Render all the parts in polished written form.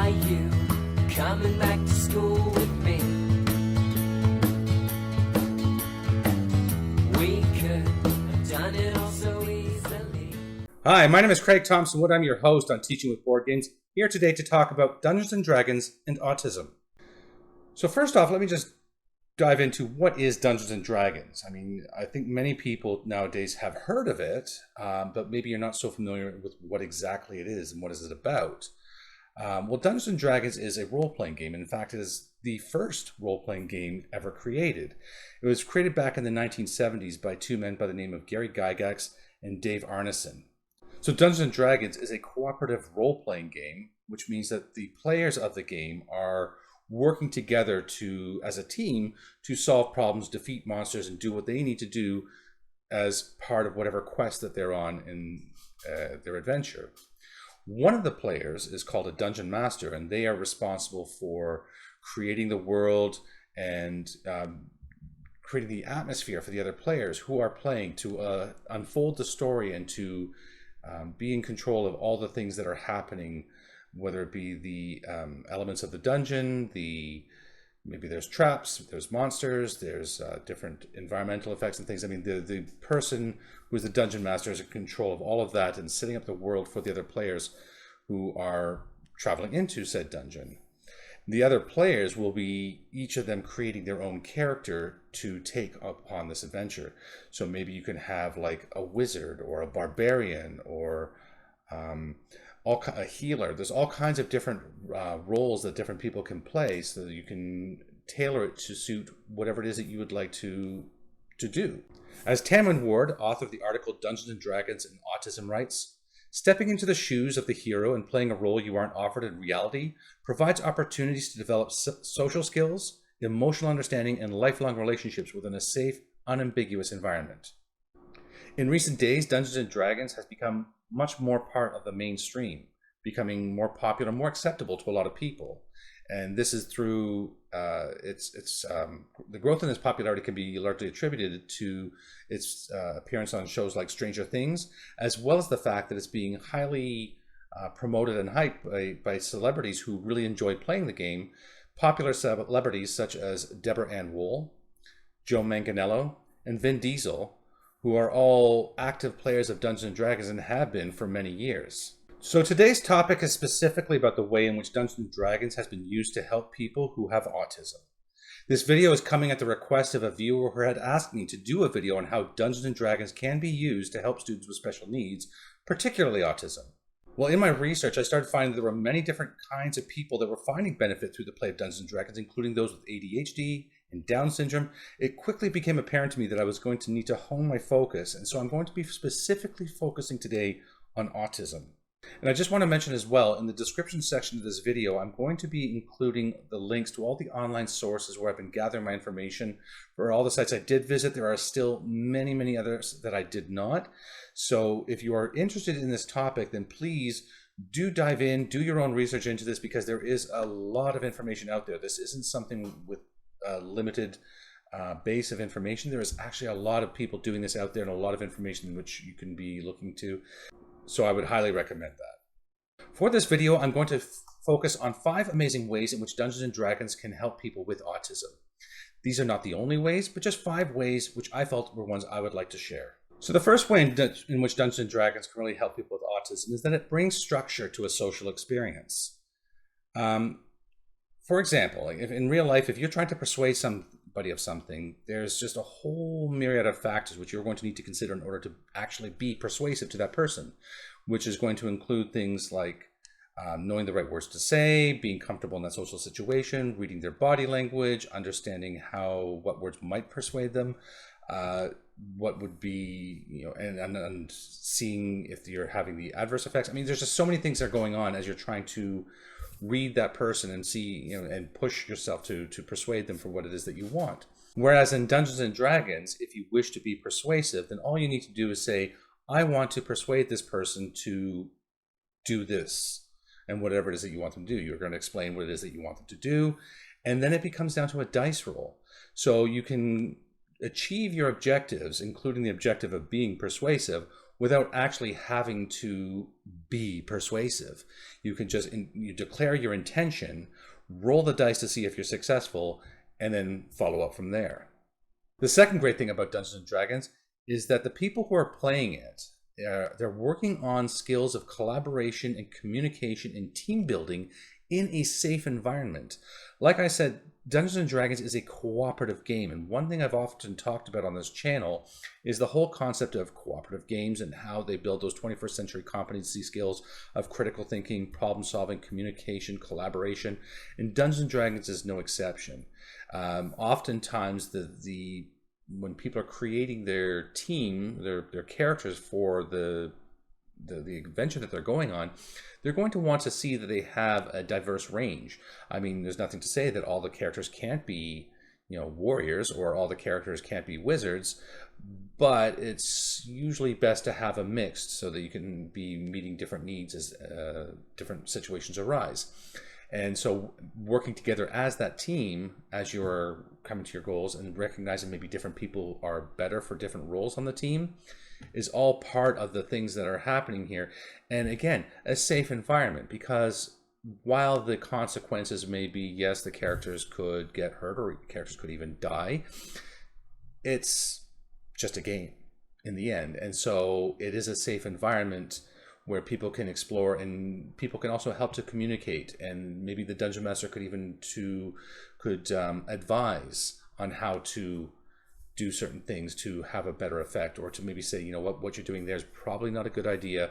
Are you coming back to school with me? We could have done it all so easily. Hi, my name is Craig Thompson Wood. I'm your host on Teaching with Board Games, here today to talk about Dungeons & Dragons and autism. So first off, let me just dive into what is Dungeons & Dragons. I mean, I think many people nowadays have heard of it, but maybe you're not so familiar with what exactly it is and what is it about. Well, Dungeons & Dragons is a role-playing game. In fact, it is the first role-playing game ever created. It was created back in the 1970s by two men by the name of Gary Gygax and Dave Arneson. So Dungeons & Dragons is a cooperative role-playing game, which means that the players of the game are working together as a team to solve problems, defeat monsters, and do what they need to do as part of whatever quest that they're on in their adventure. One of the players is called a Dungeon Master, and they are responsible for creating the world and creating the atmosphere for the other players who are playing to unfold the story and to be in control of all the things that are happening, whether it be the elements of the dungeon, maybe there's traps, there's monsters, there's different environmental effects and things. I mean, the person who is the dungeon master is in control of all of that and setting up the world for the other players who are traveling into said dungeon. The other players will be each of them creating their own character to take upon this adventure. So maybe you can have like a wizard or a barbarian or a healer. There's all kinds of different roles that different people can play, so that you can tailor it to suit whatever it is that you would like to do. As Tammin Ward, author of the article Dungeons & Dragons and Autism writes, stepping into the shoes of the hero and playing a role you aren't offered in reality provides opportunities to develop social skills, emotional understanding, and lifelong relationships within a safe, unambiguous environment. In recent days, Dungeons & Dragons has become much more part of the mainstream, becoming more popular, more acceptable to a lot of people. And this is through the growth in its popularity can be largely attributed to its appearance on shows like Stranger Things, as well as the fact that it's being highly promoted and hyped by celebrities who really enjoy playing the game. Popular celebrities such as Deborah Ann Wool, Joe Manganiello, and Vin Diesel, who are all active players of Dungeons & Dragons and have been for many years. So today's topic is specifically about the way in which Dungeons & Dragons has been used to help people who have autism. This video is coming at the request of a viewer who had asked me to do a video on how Dungeons & Dragons can be used to help students with special needs, particularly autism. Well, in my research, I started finding there were many different kinds of people that were finding benefit through the play of Dungeons & Dragons, including those with ADHD and Down syndrome. It quickly became apparent to me that I was going to need to hone my focus, and so I'm going to be specifically focusing today on autism. And I just want to mention as well, in the description section of this video, I'm going to be including the links to all the online sources where I've been gathering my information. For all the sites I did visit, there are still many, many others that I did not. So if you are interested in this topic, then please do dive in, do your own research into this, because there is a lot of information out there. This isn't something with a limited base of information. There is actually a lot of people doing this out there and a lot of information which you can be looking to. So I would highly recommend that. For this video, I'm going to focus on 5 amazing ways in which Dungeons & Dragons can help people with autism. These are not the only ways, but just 5 ways which I felt were ones I would like to share. So the first way in which Dungeons & Dragons can really help people with autism is that it brings structure to a social experience. For example, if in real life, if you're trying to persuade somebody of something, there's just a whole myriad of factors which you're going to need to consider in order to actually be persuasive to that person, which is going to include things like knowing the right words to say, being comfortable in that social situation, reading their body language, understanding what words might persuade them, what would be, and seeing if you're having the adverse effects. I mean, there's just so many things that are going on as you're trying to read that person and see, and push yourself to persuade them for what it is that you want. Whereas in Dungeons & Dragons, if you wish to be persuasive, then all you need to do is say, I want to persuade this person to do this, and whatever it is that you want them to do. You're going to explain what it is that you want them to do, and then it becomes down to a dice roll. So you can achieve your objectives, including the objective of being persuasive, without actually having to be persuasive. You can just you declare your intention, roll the dice to see if you're successful, and then follow up from there. The second great thing about Dungeons and Dragons is that the people who are playing it, they're working on skills of collaboration and communication and team building in a safe environment. Like I said, Dungeons and Dragons is a cooperative game, and one thing I've often talked about on this channel is the whole concept of cooperative games and how they build those 21st century competency skills of critical thinking, problem solving, communication, collaboration, and Dungeons and Dragons is no exception. Oftentimes when people are creating their team, their characters for the adventure that they're going on, they're going to want to see that they have a diverse range. I mean, there's nothing to say that all the characters can't be, warriors, or all the characters can't be wizards, but it's usually best to have a mix so that you can be meeting different needs as different situations arise. And so working together as that team, as you're coming to your goals and recognizing maybe different people are better for different roles on the team, is all part of the things that are happening here. And again, a safe environment, because while the consequences may be, yes, the characters could get hurt or characters could even die, it's just a game in the end. And so it is a safe environment where people can explore, and people can also help to communicate, and maybe the dungeon master could even advise on how to do certain things to have a better effect, or to maybe say, what you're doing there is probably not a good idea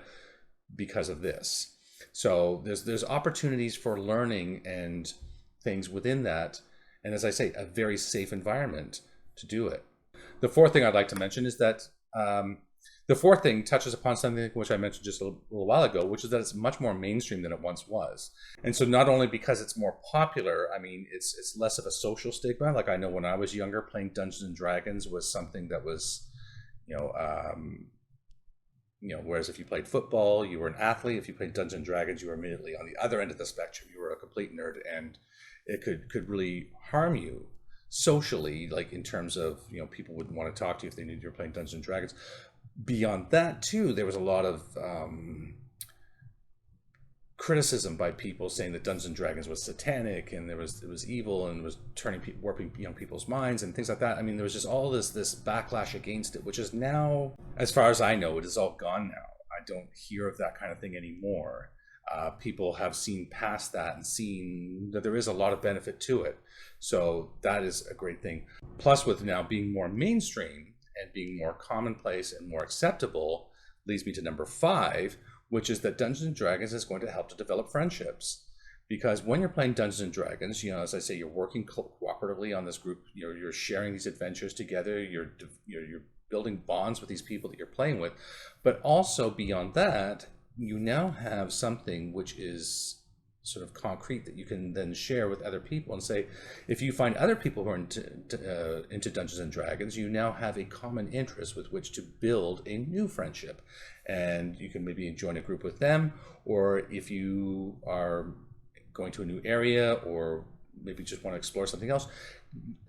because of this. So there's opportunities for learning and things within that, and as I say, a very safe environment to do it. The fourth thing I'd like to mention is that the fourth thing touches upon something which I mentioned just a little while ago, which is that it's much more mainstream than it once was. And so not only because it's more popular, I mean, it's less of a social stigma. Like I know when I was younger, playing Dungeons and Dragons was something that was, whereas if you played football, you were an athlete. If you played Dungeons and Dragons, you were immediately on the other end of the spectrum. You were a complete nerd, and it could really harm you socially, like in terms of, people wouldn't want to talk to you if they knew you were playing Dungeons and Dragons. Beyond that, too, there was a lot of criticism by people saying that Dungeons and Dragons was satanic, and it was evil, and was warping young people's minds and things like that. I mean, there was just all this backlash against it, which is now, as far as I know, it is all gone now. I don't hear of that kind of thing anymore. People have seen past that and seen that there is a lot of benefit to it. So that is a great thing. Plus, with now being more mainstream and being more commonplace and more acceptable, leads me to number 5, which is that Dungeons and Dragons is going to help to develop friendships. Because when you're playing Dungeons and Dragons, as I say, you're working cooperatively on this group. You're sharing these adventures together. You're building bonds with these people that you're playing with. But also beyond that, you now have something which is sort of concrete that you can then share with other people, and say, if you find other people who are into Dungeons and Dragons, you now have a common interest with which to build a new friendship, and you can maybe join a group with them, or if you are going to a new area, or maybe just want to explore something else,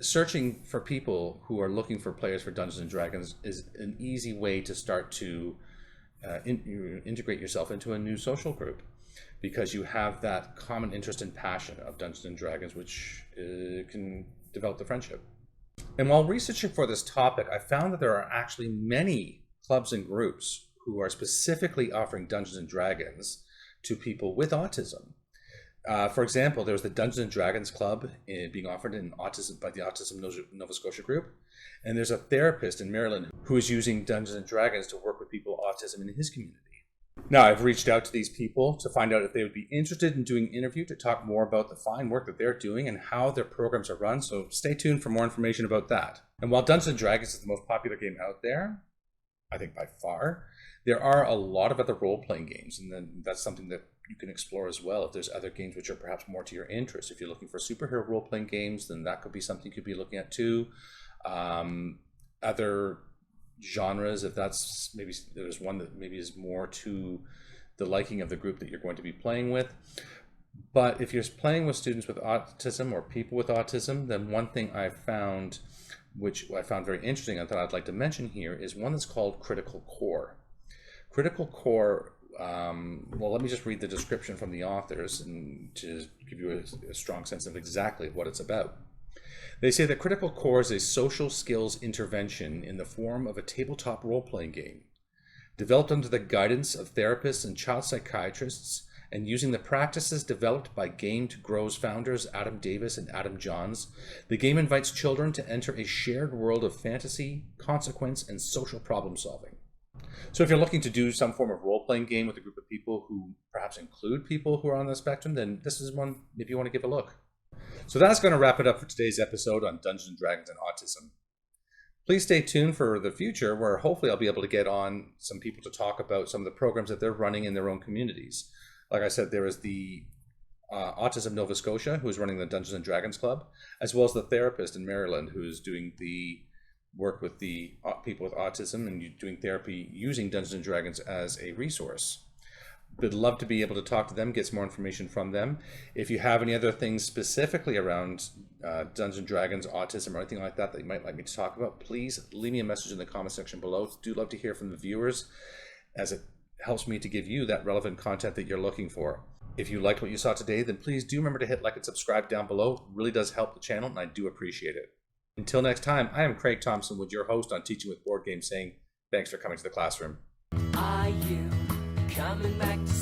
searching for people who are looking for players for Dungeons and Dragons is an easy way to start to integrate yourself into a new social group, because you have that common interest and passion of Dungeons and Dragons, which can develop the friendship. And while researching for this topic, I found that there are actually many clubs and groups who are specifically offering Dungeons and Dragons to people with autism. For example, there was the Dungeons and Dragons Club being offered in autism by the Autism Nova Scotia group. And there's a therapist in Maryland who is using Dungeons and Dragons to work with people with autism in his community. Now, I've reached out to these people to find out if they would be interested in doing an interview to talk more about the fine work that they're doing and how their programs are run. So stay tuned for more information about that. And while Dungeons and Dragons is the most popular game out there, I think by far, there are a lot of other role-playing games, and then that's something that you can explore as well. If there's other games which are perhaps more to your interest, if you're looking for superhero role-playing games, then that could be something you could be looking at too. Other genres, if that's maybe there's one that maybe is more to the liking of the group that you're going to be playing with. But if you're playing with students with autism or people with autism, then one thing I found, which I found very interesting, I thought I'd like to mention here, is one that's called Critical Core. Critical core, well, let me just read the description from the authors and to give you a strong sense of exactly what it's about. They say that Critical Core is a social skills intervention in the form of a tabletop role-playing game, developed under the guidance of therapists and child psychiatrists, and using the practices developed by Game to Grow's founders Adam Davis and Adam Johns. The game invites children to enter a shared world of fantasy, consequence, and social problem solving. So if you're looking to do some form of role-playing game with a group of people who perhaps include people who are on the spectrum, then this is one if you want to give a look. So that's going to wrap it up for today's episode on Dungeons and Dragons and autism. Please stay tuned for the future, where hopefully I'll be able to get on some people to talk about some of the programs that they're running in their own communities. Like I said, there is the Autism Nova Scotia, who is running the Dungeons and Dragons Club, as well as the therapist in Maryland, who is doing the work with the people with autism and doing therapy using Dungeons and Dragons as a resource. Would love to be able to talk to them, get some more information from them. If you have any other things specifically around Dungeons and Dragons, autism, or anything like that that you might like me to talk about, please leave me a message in the comment section below. Do love to hear from the viewers, as it helps me to give you that relevant content that you're looking for. If you liked what you saw today, then please do remember to hit like and subscribe down below. It really does help the channel, and I do appreciate it. Until next time, I am Craig Thompson, with your host on Teaching with Board Games, saying thanks for coming to the classroom. Are you coming back to